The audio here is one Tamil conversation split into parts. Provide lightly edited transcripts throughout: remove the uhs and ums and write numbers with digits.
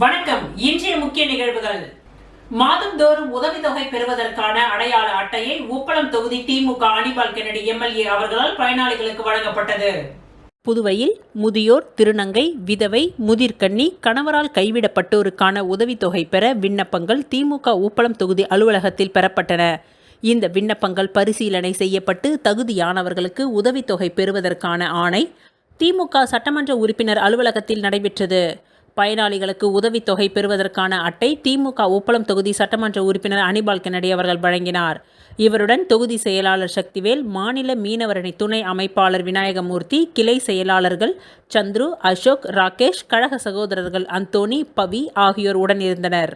வணக்கம். இன்றைய முக்கிய நிகழ்வுகள். மாதந்தோறும் உதவித்தொகை பெறுவதற்கான அடையாள அட்டையை உப்பளம் தொகுதி திமுக அனிபால் கென்னடி எம்எல்ஏ அவர்களால் பயனாளிகளுக்கு வழங்கப்பட்டது. புதுவையில் முதியோர், திருநங்கை, விதவை, முதிர்கன்னி, கணவரால் கைவிடப்பட்டோருக்கான உதவித்தொகை பெற விண்ணப்பங்கள் திமுக உப்பளம் தொகுதி அலுவலகத்தில் பெறப்பட்டன. இந்த விண்ணப்பங்கள் பரிசீலனை செய்யப்பட்டு தகுதியானவர்களுக்கு உதவித்தொகை பெறுவதற்கான ஆணை திமுக சட்டமன்ற உறுப்பினர் அலுவலகத்தில் நடைபெற்றது. பயனாளிகளுக்கு உதவித்தொகை பெறுவதற்கான அட்டை திமுக உப்பளம் தொகுதி சட்டமன்ற உறுப்பினர் அனிபால் கென்னடி அவர்கள் வழங்கினார். இவருடன் தொகுதி செயலாளர் சக்திவேல், மாநில மீனவரணி துணை அமைப்பாளர் விநாயகமூர்த்தி, கிளை செயலாளர்கள் சந்துரு, அசோக், ராகேஷ், கழக சகோதரர்கள் அந்தோணி, பவி ஆகியோர் உடனிருந்தனர்.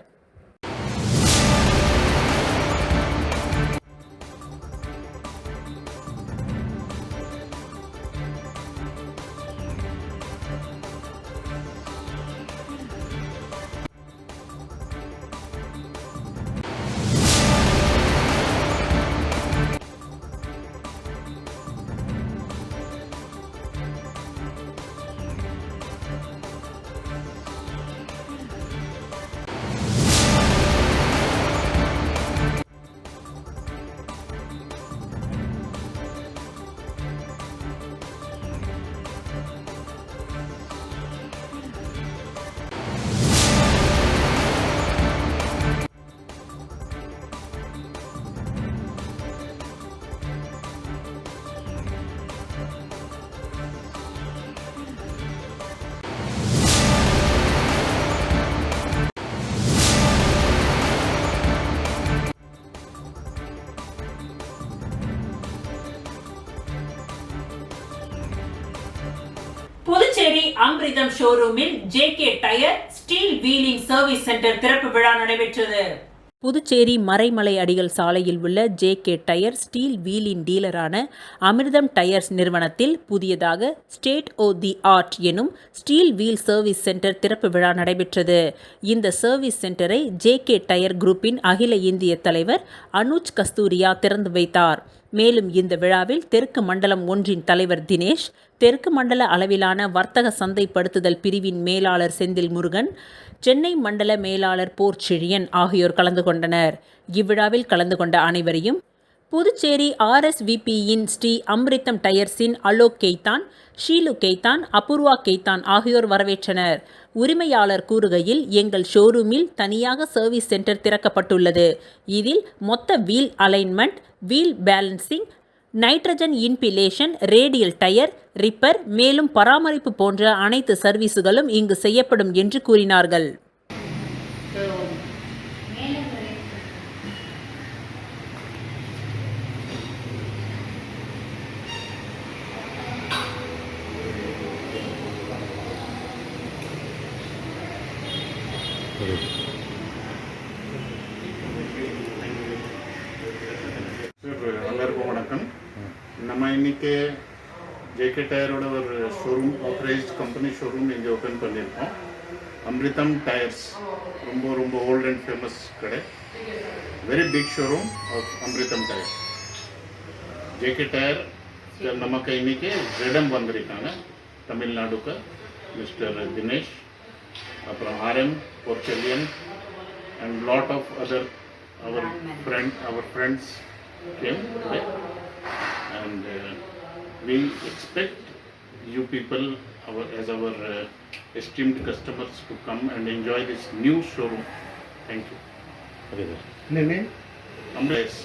புதுச்சேரி அம்ரிதம் ஷோரூமில் JK tyre steel wheeling service centre திறப்பு விழா நடைபெற்றது. புதுச்சேரி மறைமலை அடிகள் சாலையில் உள்ள ஜேகே டயர் ஸ்டீல் வீலின் டீலரான அமிர்தம் டயர்ஸ் நிறுவனத்தில் புதியதாக ஸ்டேட் ஆஃப் தி ஆர்ட் எனும் ஸ்டீல் வீல் சர்வீஸ் சென்டர் திறப்பு விழா நடைபெற்றது. இந்த சர்வீஸ் சென்டரை ஜேகே டயர் குரூப்பின் அகில இந்திய தலைவர் அனுஜ் கஸ்தூரியா திறந்து வைத்தார். மேலும் இந்த விழாவில் தெற்கு மண்டலம் ஒன்றின் தலைவர் தினேஷ், தெற்கு மண்டல அளவிலான வர்த்தக சந்தைப்படுத்துதல் பிரிவின் மேலாளர் செந்தில் முருகன், சென்னை மண்டல மேலாளர் போர்ச்செழியன் ஆகியோர் கலந்து கொண்டனர். இவ்விழாவில் கலந்து கொண்ட அனைவரையும் புதுச்சேரி RSVPயின் ஸ்ரீ அம்ரிதம் டயர்ஸின் அலோக் கெய்தான், ஷீலு கெய்தான், அபூர்வா கெய்தான் ஆகியோர் வரவேற்றனர். உரிமையாளர் கூறுகையில், எங்கள் ஷோரூமில் தனியாக சர்வீஸ் சென்டர் திறக்கப்பட்டுள்ளது. இதில் மொத்த wheel alignment, wheel balancing, nitrogen inflation, radial tyre repair, மேலும் பராமரிப்பு போன்ற அனைத்து சர்வீசுகளும் இங்கு செய்யப்படும் என்று கூறினார்கள். எல்லாருக்கும் வணக்கம். நம்ம இன்னைக்கு ஜேகே டயரோட ஒரு ஷோரூம், ஆத்தரைஸ்ட் கம்பெனி ஷோரூம் இங்கே ஓப்பன் பண்ணியிருக்கோம். அம்ரிதம் டயர்ஸ் ரொம்ப ரொம்ப ஓல்ட் அண்ட் ஃபேமஸ் கடை. Very big showroom of Amritam tyre. JK tyre நமக்கு இன்னைக்கு ஜெடம் வந்திருக்காங்க தமிழ்நாடுக்கு. மிஸ்டர் தினேஷ், அப்புறம் RM போர்ச்செல்லியன் and lot of other our friends came today, and we expect you people as our esteemed customers to come and enjoy this new showroom. Thank you. Okay sir. Name? Amresh.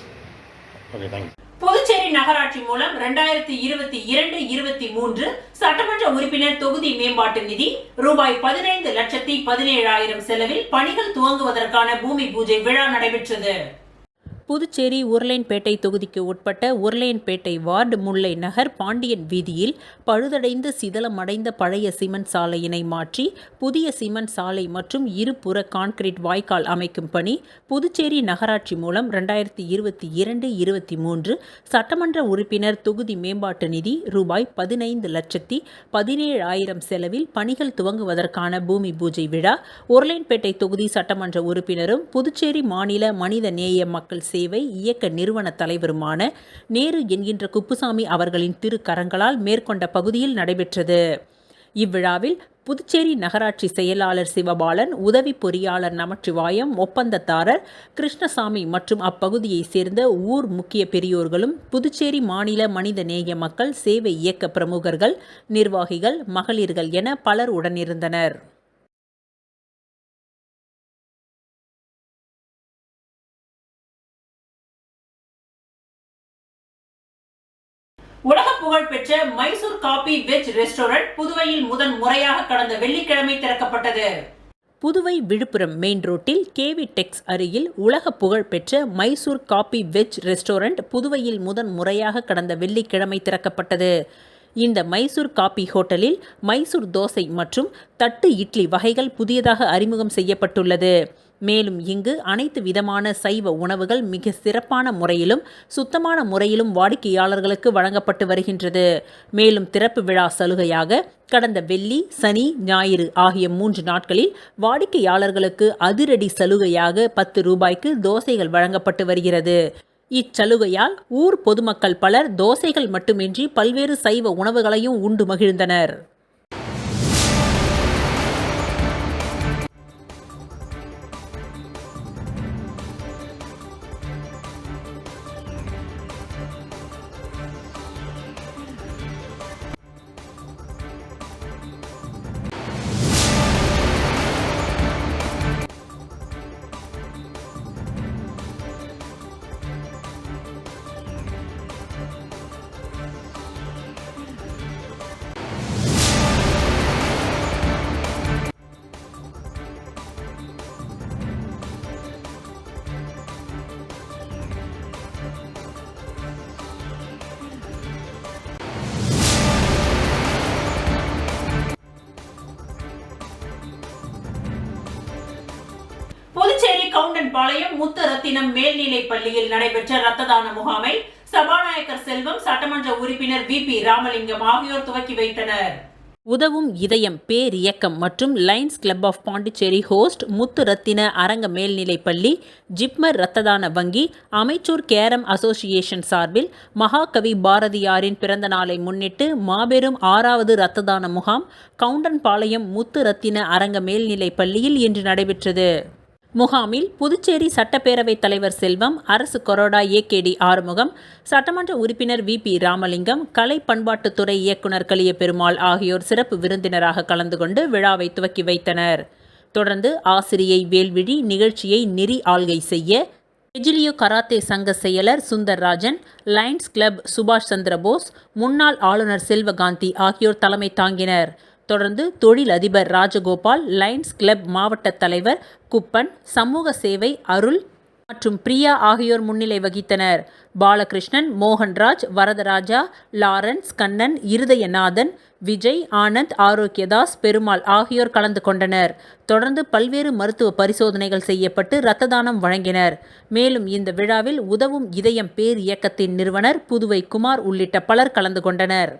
Okay, thank you. Puducherry நகராட்சி மூலம் 2022-23 சட்டமன்ற உறுப்பினர் தொகுதி மேம்பாட்டு நிதி ரூபாய் 15,17,000 செலவில் பணிகள் துவங்குவதற்கான பூமி பூஜை விழா நடைபெற்றது. புதுச்சேரி உருளையன்பேட்டை தொகுதிக்கு உட்பட்ட உருளையன்பேட்டை வார்டு முல்லை நகர் பாண்டியன் வீதியில் பழுதடைந்து சிதலமடைந்த பழைய சிமெண்ட் சாலையினை மாற்றி புதிய சிமெண்ட் சாலை மற்றும் இருபுற கான்கிரீட் வாய்க்கால் அமைக்கும் பணி புதுச்சேரி நகராட்சி மூலம் 2022-23 சட்டமன்ற உறுப்பினர் தொகுதி மேம்பாட்டு நிதி ரூபாய் 15,17,000 செலவில் பணிகள் துவங்குவதற்கான பூமி பூஜை விழா உருளையன்பேட்டை தொகுதி சட்டமன்ற உறுப்பினரும் புதுச்சேரி மாநில மனித நேய மக்கள் சேவை இயக்க நிறுவன தலைவருமான நேரு என்கின்ற குப்புசாமி அவர்களின் திருக்கரங்களால் மேற்கொண்ட பகுதியில் நடைபெற்றது. இவ்விழாவில் புதுச்சேரி நகராட்சி செயலாளர் சிவபாலன், உதவி பொறியாளர் நமச்சிவாயம், ஒப்பந்ததாரர் கிருஷ்ணசாமி மற்றும் அப்பகுதியைச் சேர்ந்த ஊர் முக்கிய பெரியோர்களும், புதுச்சேரி மாநில மனிதநேய மக்கள் சேவை இயக்க பிரமுகர்கள், நிர்வாகிகள், மகளிர்கள் என பலர் உடனிருந்தனர். உலக புகழ் பெற்ற மைசூர் காபி வெஜ் ரெஸ்டாரண்ட் புதுவையில் முதன் முறையாக கடந்த வெள்ளிக்கிழமை திறக்கப்பட்டது. புதுவை விழுப்புரம் மெயின் ரோட்டில் கேவி டெக்ஸ் அருகில் உலக புகழ் பெற்ற மைசூர் காபி வெஜ் ரெஸ்டாரண்ட் புதுவையில் முதன் முறையாக கடந்த வெள்ளிக்கிழமை திறக்கப்பட்டது. இந்த மைசூர் காபி ஹோட்டலில் மைசூர் தோசை மற்றும் தட்டு இட்லி வகைகள் புதியதாக அறிமுகம் செய்யப்பட்டுள்ளது. மேலும் இங்கு அனைத்து விதமான சைவ உணவுகள் மிக சிறப்பான முறையிலும் சுத்தமான முறையிலும் வாடிக்கையாளர்களுக்கு வழங்கப்பட்டு வருகின்றது. மேலும் திறப்பு விழா சலுகையாக கடந்த வெள்ளி, சனி, ஞாயிறு ஆகிய 3 நாட்களில் வாடிக்கையாளர்களுக்கு அதிரடி சலுகையாக 10 ரூபாய்க்கு தோசைகள் வழங்கப்பட்டு வருகிறது. இச்சலுகையால் ஊர் பொதுமக்கள் பலர் தோசைகள் மட்டுமின்றி பல்வேறு சைவ உணவுகளையும் உண்டு மகிழ்ந்தனர். புதுச்சேரி கவுண்டன்பாளையம் முத்து ரத்தினம் மேல்நிலைப் பள்ளியில் நடைபெற்ற இரத்த தான முகாமை சபாநாயகர் செல்வம், சட்டமன்ற உறுப்பினர் VP ராமலிங்கம் ஆகியோர் துவக்கி வைத்தனர். உதவும் இதயம் பேரியக்கம் மற்றும் Lions Club of Pondicherry host Muthu Rathina Aranga மேல்நிலைப்பள்ளி, ஜிப்மர் இரத்ததான வங்கி, அமைச்சூர் கேரம் அசோசியேஷன் சார்பில் மகாகவி பாரதியாரின் பிறந்த நாளை முன்னிட்டு மாபெரும் 6வது இரத்ததான முகாம் கவுண்டன்பாளையம் முத்து ரத்தின அரங்க மேல்நிலைப்பள்ளியில் இன்று நடைபெற்றது. முகாமில் புதுச்சேரி சட்டப்பேரவைத் தலைவர் செல்வம், அரசு கொறடா AKD ஆறுமுகம், சட்டமன்ற உறுப்பினர் VP ராமலிங்கம், கலை பண்பாட்டுத்துறை இயக்குனர் கலியபெருமாள் ஆகியோர் சிறப்பு விருந்தினராக கலந்து கொண்டு விழாவை துவக்கி வைத்தனர். தொடர்ந்து ஆசிரியை வேல்விழி நிகழ்ச்சியை நெறி ஆள்கை செய்ய, எஜிலியோ கராத்தே சங்க செயலர் சுந்தர்ராஜன், லயன்ஸ் கிளப் சுபாஷ் சந்திரபோஸ், முன்னாள் ஆளுநர் செல்வகாந்தி ஆகியோர் தலைமை தாங்கினர். தொடர்ந்து தொழில் அதிபர் ராஜகோபால், லயன்ஸ் கிளப் மாவட்ட தலைவர் குப்பன், சமூக சேவை அருள் மற்றும் பிரியா ஆகியோர் முன்னிலை வகித்தனர். பாலகிருஷ்ணன், மோகன்ராஜ், வரதராஜா, லாரன்ஸ், கண்ணன், இருதயநாதன், விஜய், ஆனந்த், ஆரோக்கியதாஸ், பெருமாள் ஆகியோர் கலந்து கொண்டனர். தொடர்ந்து பல்வேறு மருத்துவ பரிசோதனைகள் செய்யப்பட்டு இரத்த தானம் வழங்கினர். மேலும் இந்த விழாவில் உதவும் இதயம் பேர் இயக்கத்தின் நிறுவனர் புதுவை குமார் உள்ளிட்ட பலர் கலந்து கொண்டனர்.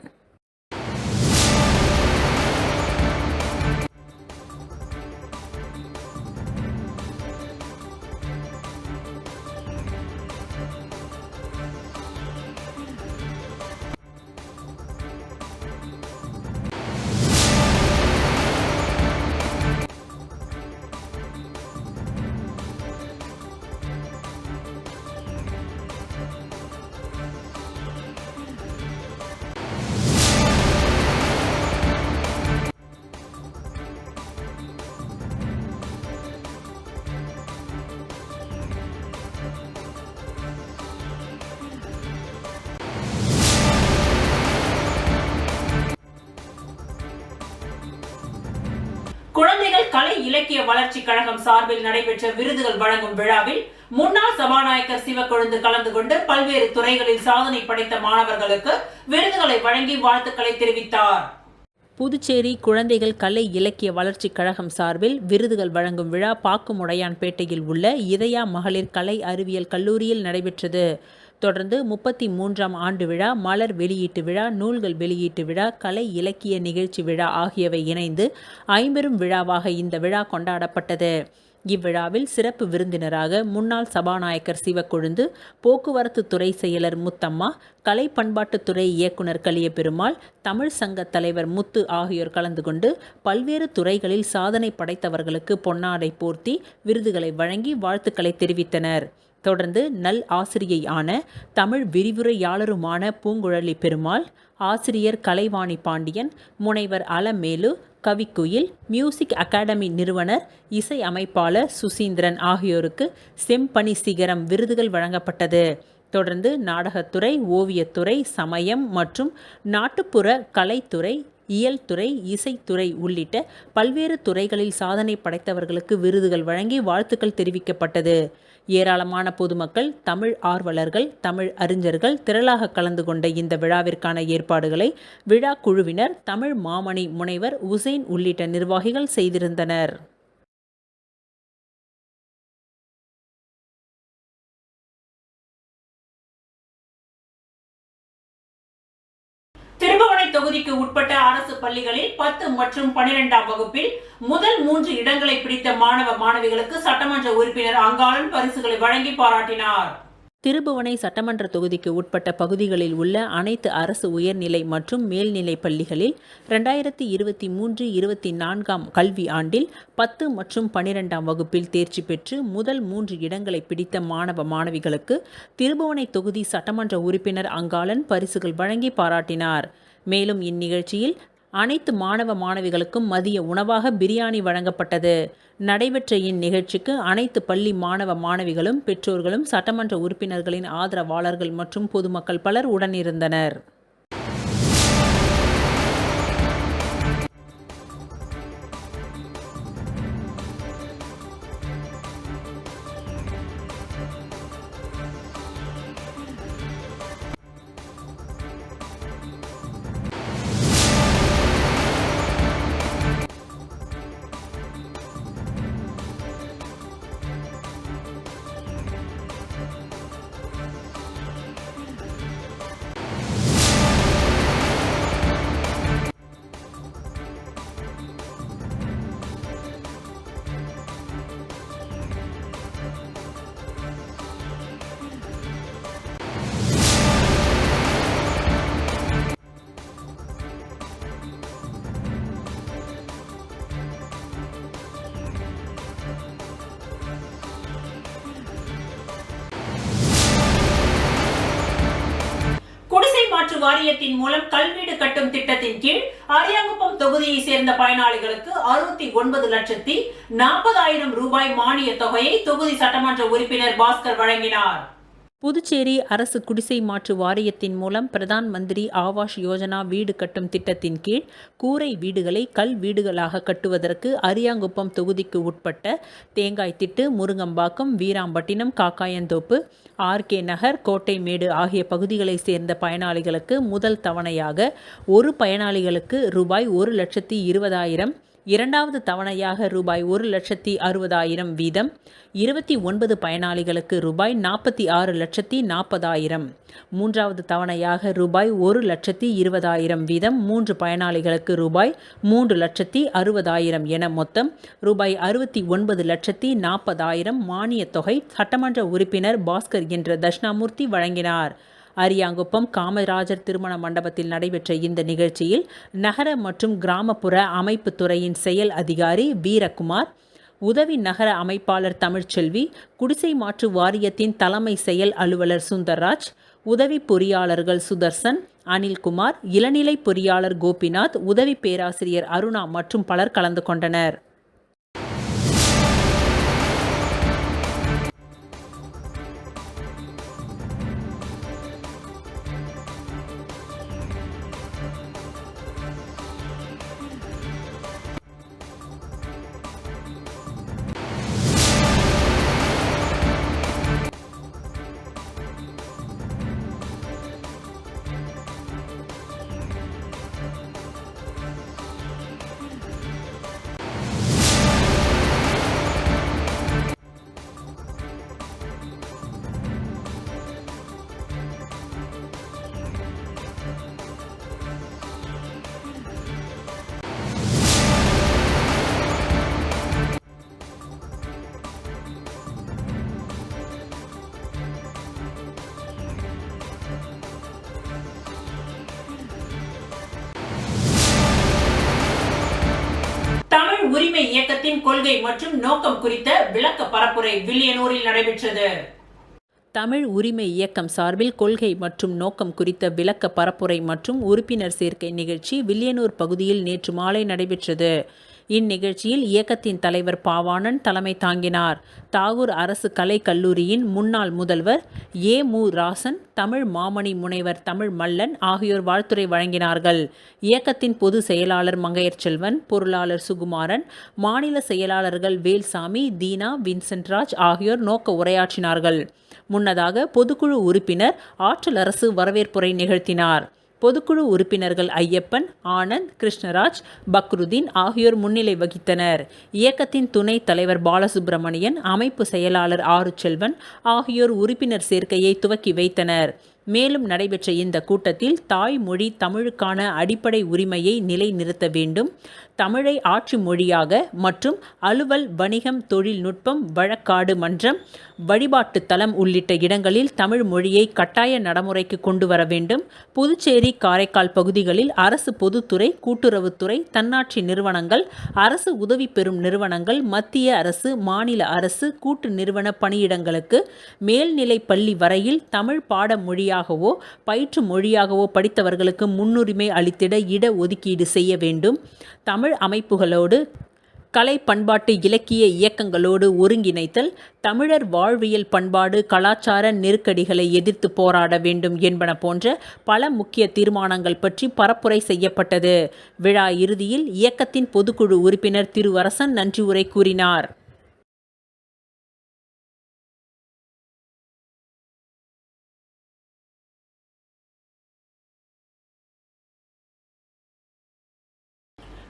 குழந்தைகள் கலை இலக்கிய வளர்ச்சி கழகம் சார்பில் நடைபெற்ற விருதுகள் வழங்கும் விழாவில் முன்னாள் சபாநாயகர் சிவக்கொழுந்து கலந்து கொண்டு பல்வேறு துறைகளில் சாதனை படைத்த மாணவர்களுக்கு விருதுகளை வழங்கி வாழ்த்துக்களை தெரிவித்தார். புதுச்சேரி குழந்தைகள் கலை இலக்கிய வளர்ச்சி கழகம் சார்பில் விருதுகள் வழங்கும் விழா பாக்குமுடையான்பேட்டையில் உள்ள இதயா மகளிர் கலை அறிவியல் கல்லூரியில் நடைபெற்றது. தொடர்ந்து 33ஆம் ஆண்டு விழா, மலர் வெளியீட்டு விழா, நூல்கள் வெளியீட்டு விழா, கலை இலக்கிய நிகழ்ச்சி விழா ஆகியவை இணைந்து 50 விழாவாக இந்த விழா கொண்டாடப்பட்டது. இவ்விழாவில் சிறப்பு விருந்தினராக முன்னாள் சபாநாயகர் சிவக்கொழுந்து, போக்குவரத்து துறை செயலர் முத்தம்மா, கலை பண்பாட்டுத்துறை இயக்குனர் கலியபெருமாள், தமிழ் சங்க தலைவர் முத்து ஆகியோர் கலந்து கொண்டு பல்வேறு துறைகளில் சாதனை படைத்தவர்களுக்கு பொன்னாடை போர்த்தி விருதுகளை வழங்கி வாழ்த்துக்களை தெரிவித்தனர். தொடர்ந்து நல் ஆசிரியை ஆன தமிழ் விரிவுரையாளருமான பூங்குழலி பெருமாள், ஆசிரியர் கலைவாணி பாண்டியன், முனைவர் அலமேலு, கவிக்குயில், மியூசிக் அகாடமி நிறுவனர், இசை அமைப்பாளர் சுசீந்திரன் ஆகியோருக்கு செம்பனி சிகரம் விருதுகள் வழங்கப்பட்டது. தொடர்ந்து நாடகத்துறை, ஓவியத்துறை, சமயம் மற்றும் நாட்டுப்புற கலைத்துறை, இயல்துறை, இசைத்துறை உள்ளிட்ட பல்வேறு துறைகளில் சாதனை படைத்தவர்களுக்கு விருதுகள் வழங்கி வாழ்த்துக்கள் தெரிவிக்கப்பட்டது. ஏராளமான பொதுமக்கள், தமிழ் ஆர்வலர்கள், தமிழ் அறிஞர்கள் திரளாக கலந்து கொண்ட இந்த விழாவிற்கான ஏற்பாடுகளை விழா குழுவினர், தமிழ் மாமணி முனைவர் உசேன் உள்ளிட்ட நிர்வாகிகள் செய்திருந்தனர். திருபுவனை தொகுதிக்கு உட்பட்ட அரசு பள்ளிகளில் 10 மற்றும் 12ஆம் வகுப்பில் முதல் 3 இடங்களை பிடித்த மாணவ மாணவிகளுக்கு சட்டமன்ற உறுப்பினர் அங்காளன் பரிசுகளை வழங்கி பாராட்டினார். திருபுவனை சட்டமன்ற தொகுதிக்கு உட்பட்ட பகுதிகளில் உள்ள அனைத்து அரசு உயர்நிலை மற்றும் மேல்நிலை பள்ளிகளில் 2023-24ஆம் கல்வி ஆண்டில் 10 மற்றும் 12ஆம் வகுப்பில் தேர்ச்சி பெற்று முதல் 3 இடங்களை பிடித்த மாணவ மாணவிகளுக்கு திருபுவனை தொகுதி சட்டமன்ற உறுப்பினர் அங்காளன் பரிசுகள் வழங்கி பாராட்டினார். மேலும் இந்நிகழ்ச்சியில் அனைத்து மாணவ மாணவிகளுக்கும் மதிய உணவாக பிரியாணி வழங்கப்பட்டது. நடைபெற்ற இந்நிகழ்ச்சிக்கு அனைத்து பள்ளி மாணவ மாணவிகளும், பெற்றோர்களும், சட்டமன்ற உறுப்பினர்களின் ஆதரவாளர்கள் மற்றும் பொதுமக்கள் பலர் உடனிருந்தனர். மாற்று வாரியத்தின் மூலம் கல்வீடு கட்டும் திட்டத்தின் கீழ் அரியாங்குப்பம் தொகுதியை சேர்ந்த பயனாளிகளுக்கு 69,40,40,000 ரூபாய் மானிய தொகையை தொகுதி சட்டமன்ற உறுப்பினர் பாஸ்கர் வழங்கினார். புதுச்சேரி அரசு குடிசை மாற்று வாரியத்தின் மூலம் பிரதான் மந்திரி ஆவாஸ் யோஜனா வீடு கட்டும் திட்டத்தின் கீழ் கூரை வீடுகளை கல் வீடுகளாக கட்டுவதற்கு அரியாங்குப்பம் தொகுதிக்கு உட்பட்ட தேங்காய்த்திட்டு, முருங்கம்பாக்கம், வீராம்பட்டினம், காக்காயந்தோப்பு, ஆர்கே நகர், கோட்டைமேடு ஆகிய பகுதிகளை சேர்ந்த பயனாளிகளுக்கு முதல் தவணையாக ஒரு பயனாளிகளுக்கு ரூபாய் 1,20,000, இரண்டாவது தவணையாக ரூபாய் 1,60,000 வீதம், 29 பயனாளிகளுக்கு ரூபாய் 46,40,000, மூன்றாவது தவணையாக ரூபாய் 1,20,000 வீதம் 3 பயனாளிகளுக்கு ரூபாய் 3,60,000 என மொத்தம் ரூபாய் 69,40,000 மானிய தொகை சட்டமன்ற உறுப்பினர் பாஸ்கர் என்ற தட்சிணாமூர்த்தி வழங்கினார். அரியாங்குப்பம் காமராஜர் திருமண மண்டபத்தில் நடைபெற்ற இந்த நிகழ்ச்சியில் நகர மற்றும் கிராமப்புற அமைப்பு துறையின் செயல் அதிகாரி வீரகுமார், உதவி நகர அமைப்பாளர் தமிழ்ச்செல்வி, குடிசை மாற்று வாரியத்தின் தலைமை செயல் அலுவலர் சுந்தர்ராஜ், உதவி பொறியாளர்கள் சுதர்சன், அனில்குமார், இளநிலை பொறியாளர் கோபிநாத், உதவி பேராசிரியர் அருணா மற்றும் பலர் கலந்து கொண்டனர். உரிமை இயக்கத்தின் கொள்கை மற்றும் நோக்கம் குறித்த விளக்க பரப்புரை வில்லியனூரில் நடைபெற்றது. தமிழ் உரிமை இயக்கம் சார்பில் கொள்கை மற்றும் நோக்கம் குறித்த விளக்க பரப்புரை மற்றும் உறுப்பினர் சேர்க்கை நிகழ்ச்சி வில்லியனூர் பகுதியில் நேற்று மாலை நடைபெற்றது. இந்நிகழ்ச்சியில் இயக்கத்தின் தலைவர் பாவாணன் தலைமை தாங்கினார். தாகூர் அரசு கலை கல்லூரியின் முன்னாள் முதல்வர் மு. ராசன், தமிழ் மாமணி முனைவர் தமிழ் மல்லன் ஆகியோர் வாழ்த்துரை வழங்கினார்கள். இயக்கத்தின் பொதுச் செயலாளர் மங்கையர்செல்வன், பொருளாளர் சுகுமாரன், மாநில செயலாளர்கள் வேல்சாமி, தீனா, வின்சென்ட்ராஜ் ஆகியோர் நோக்க உரையாற்றினார்கள். முன்னதாக பொதுக்குழு உறுப்பினர் ஆற்றல் அரசு வரவேற்புரை நிகழ்த்தினார். பொதுக்குழு உறுப்பினர்கள் ஐயப்பன், ஆனந்த், கிருஷ்ணராஜ், பக்ருதீன் ஆகியோர் முன்னிலை வகித்தனர். இயக்கத்தின் துணைத் தலைவர் பாலசுப்பிரமணியன், அமைப்பு செயலாளர் ஆறுச்செல்வன் ஆகியோர் உறுப்பினர் சேர்க்கையை துவக்கி வைத்தனர். மேலும் நடைபெற்ற இந்த கூட்டத்தில் தாய்மொழி தமிழுக்கான அடிப்படை உரிமையை நிலைநிறுத்த வேண்டும், தமிழை ஆட்சி மொழியாக மற்றும் அலுவல், வணிகம், தொழில்நுட்பம், வழக்காடு மன்றம், வழிபாட்டு தலம் உள்ளிட்ட இடங்களில் தமிழ் மொழியை கட்டாய நடைமுறைக்கு கொண்டு வர வேண்டும், புதுச்சேரி, காரைக்கால் பகுதிகளில் அரசு பொதுத்துறை, கூட்டுறவுத்துறை, தன்னாட்சி நிறுவனங்கள், அரசு உதவி பெறும் நிறுவனங்கள், மத்திய அரசு, மாநில அரசு கூட்டு நிறுவன பணியிடங்களுக்கு மேல்நிலை பள்ளி வரையில் தமிழ் பாட மொழியாகவோ பயிற்று மொழியாகவோ படித்தவர்களுக்கு முன்னுரிமை அளித்திட இட ஒதுக்கீடு செய்ய வேண்டும், தமிழ் அமைப்புகளோடு கலை பண்பாட்டு இலக்கிய இயக்கங்களோடு ஒருங்கிணைத்தல், தமிழர் வாழ்வியல் பண்பாடு கலாச்சார நெருக்கடிகளை எதிர்த்து போராட வேண்டும் என்பன போன்ற பல முக்கிய தீர்மானங்கள் பற்றி பரப்புரை செய்யப்பட்டது. விழா இறுதியில் இயக்கத்தின் பொதுக்குழு உறுப்பினர் திருவரசன் நன்றி உரை கூறினார்.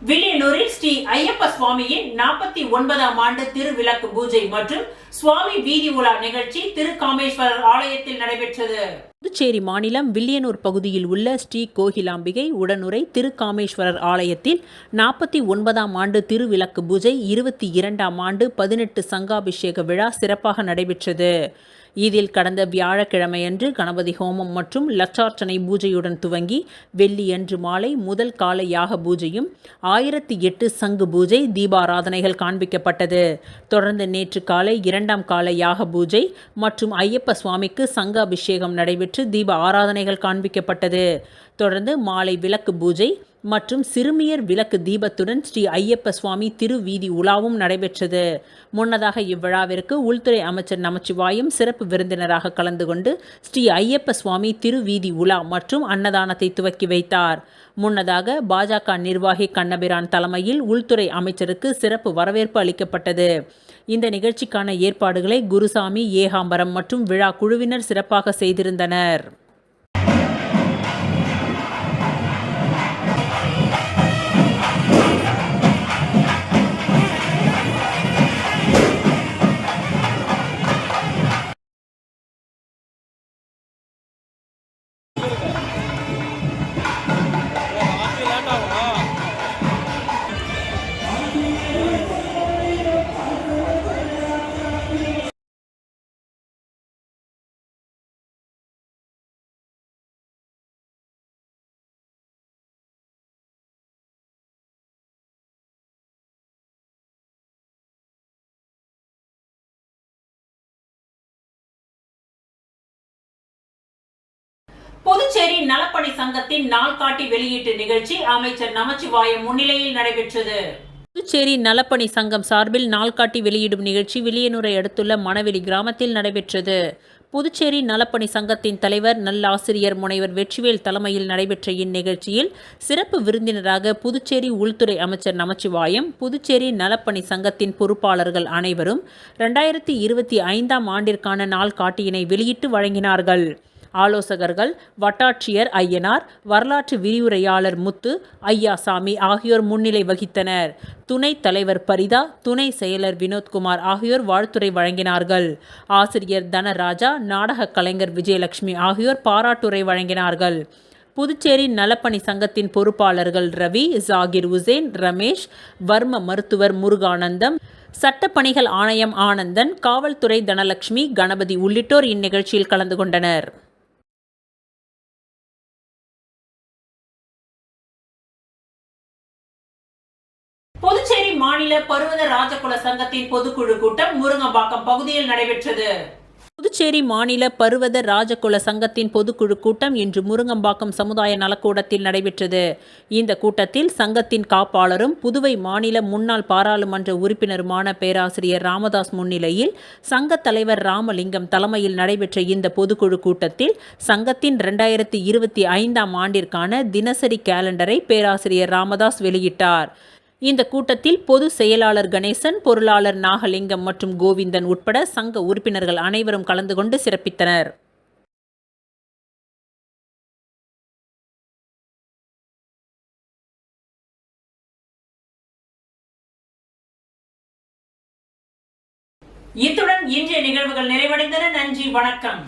வில்லியனூரில் ஸ்ரீ ஐயப்ப சுவாமியின் 49ஆம் ஆண்டு திருவிளக்கு பூஜை மற்றும் சுவாமி வீதி உலா நிகழ்ச்சி திருக்காமேஸ்வரர் ஆலயத்தில் நடைபெற்றது. புதுச்சேரி மாநிலம் வில்லியனூர் பகுதியில் உள்ள ஸ்ரீ கோகிலாம்பிகை உடனுறை திருக்காமேஸ்வரர் ஆலயத்தில் 49ஆம் ஆண்டு திருவிளக்கு பூஜை, 22ஆம் ஆண்டு 18 சங்காபிஷேக விழா சிறப்பாக நடைபெற்றது. இதில் கடந்த வியாழக்கிழமையன்று கணபதி ஹோமம் மற்றும் லட்சார்ச்சனை பூஜையுடன் துவங்கி வெள்ளியன்று மாலை முதல் கால யாக பூஜையும் 1008 சங்கு பூஜை தீபாராதனைகள் காண்பிக்கப்பட்டது. தொடர்ந்து நேற்று காலை 2ஆம் கால யாக பூஜை மற்றும் ஐயப்ப சுவாமிக்கு சங்க அபிஷேகம் நடைபெற்று தீப ஆராதனைகள் காண்பிக்கப்பட்டது. தொடர்ந்து மாலை விளக்கு பூஜை மற்றும் சிறுமியர் விளக்கு தீபத்துடன் ஸ்ரீ ஐயப்ப சுவாமி திருவீதி உலாவும் நடைபெற்றது. முன்னதாக இவ்விழாவிற்கு உள்துறை அமைச்சர் நமச்சிவாயம் சிறப்பு விருந்தினராக கலந்து கொண்டு ஸ்ரீ ஐயப்ப சுவாமி திருவீதி உலா மற்றும் அன்னதானத்தை துவக்கி வைத்தார். முன்னதாக பாஜக நிர்வாகி கண்ணபிரான் தலைமையில் உள்துறை அமைச்சருக்கு சிறப்பு வரவேற்பு அளிக்கப்பட்டது. இந்த நிகழ்ச்சிக்கான ஏற்பாடுகளை குருசாமி, ஏகாம்பரம் மற்றும் விழா குழுவினர் சிறப்பாக செய்திருந்தனர். புதுச்சேரி நலப்பணி சங்கத்தின் நாள்காட்டி வெளியீட்டு நிகழ்ச்சி அமைச்சர் நமச்சிவாயம் முன்னிலையில் நடைபெற்றது. புதுச்சேரி நலப்பணி சங்கம் சார்பில் நாள்காட்டி வெளியிடும் நிகழ்ச்சி வில்லியனூரை அடுத்துள்ள மணவெளி கிராமத்தில் நடைபெற்றது. புதுச்சேரி நலப்பணி சங்கத்தின் தலைவர் நல்லாசிரியர் முனைவர் வெற்றிவேல் தலைமையில் நடைபெற்ற இந்நிகழ்ச்சியில் சிறப்பு விருந்தினராக புதுச்சேரி உள்துறை அமைச்சர் நமச்சிவாயம், புதுச்சேரி நலப்பணி சங்கத்தின் பொறுப்பாளர்கள் அனைவரும் 2025ஆம் ஆண்டிற்கான நாள்காட்டியினை வெளியிட்டு வழங்கினார்கள். ஆலோசகர்கள் வட்டாட்சியர் ஐயனார், வரலாற்று விரிவுரையாளர் முத்து, ஐயாசாமி ஆகியோர் முன்னிலை வகித்தனர். துணைத் தலைவர் பரிதா, துணை செயலர் வினோத்குமார் ஆகியோர் வாழ்த்துரை வழங்கினார்கள். ஆசிரியர் தனராஜா, நாடக கலைஞர் விஜயலட்சுமி ஆகியோர் பாராட்டுரை வழங்கினார்கள். புதுச்சேரி நலப்பணி சங்கத்தின் பொறுப்பாளர்கள் ரவி, ஜாகிர் உசேன், ரமேஷ், வர்ம மருத்துவர் முருகானந்தம், சட்டப்பணிகள் ஆணையம் ஆனந்தன், காவல்துறை தனலட்சுமி, கணபதி உள்ளிட்டோர் இந்நிகழ்ச்சியில் கலந்து கொண்டனர். புதுச்சேரி மாநில பருவத ராஜகுல சங்கத்தின் பொதுக்குழு கூட்டம் முருங்கம்பாக்கம் பகுதியில் நடைபெற்றது. புதுச்சேரி மாநில பருவத ராஜகுல சங்கத்தின் பொதுக்குழு கூட்டம் இன்று முருங்கம்பாக்கம் சமுதாய நலக்கூடத்தில் நடைபெற்றது. இந்த கூட்டத்தில் சங்கத்தின் காப்பாளரும் புதுவை மாநில முன்னாள் பாராளுமன்ற உறுப்பினருமான பேராசிரியர் ராமதாஸ் முன்னிலையில் சங்க தலைவர் ராமலிங்கம் தலைமையில் நடைபெற்ற இந்த பொதுக்குழு கூட்டத்தில் சங்கத்தின் 2025ஆம் ஆண்டிற்கான தினசரி கேலண்டரை பேராசிரியர் ராமதாஸ் வெளியிட்டார். இந்த கூட்டத்தில் பொது செயலாளர் கணேசன், பொருளாளர் நாகலிங்கம் மற்றும் கோவிந்தன் உட்பட சங்க உறுப்பினர்கள் அனைவரும் கலந்து கொண்டு சிறப்பித்தனர். இத்துடன் இன்றைய நிகழ்வுகள் நிறைவடைந்தன. நன்றி, வணக்கம்.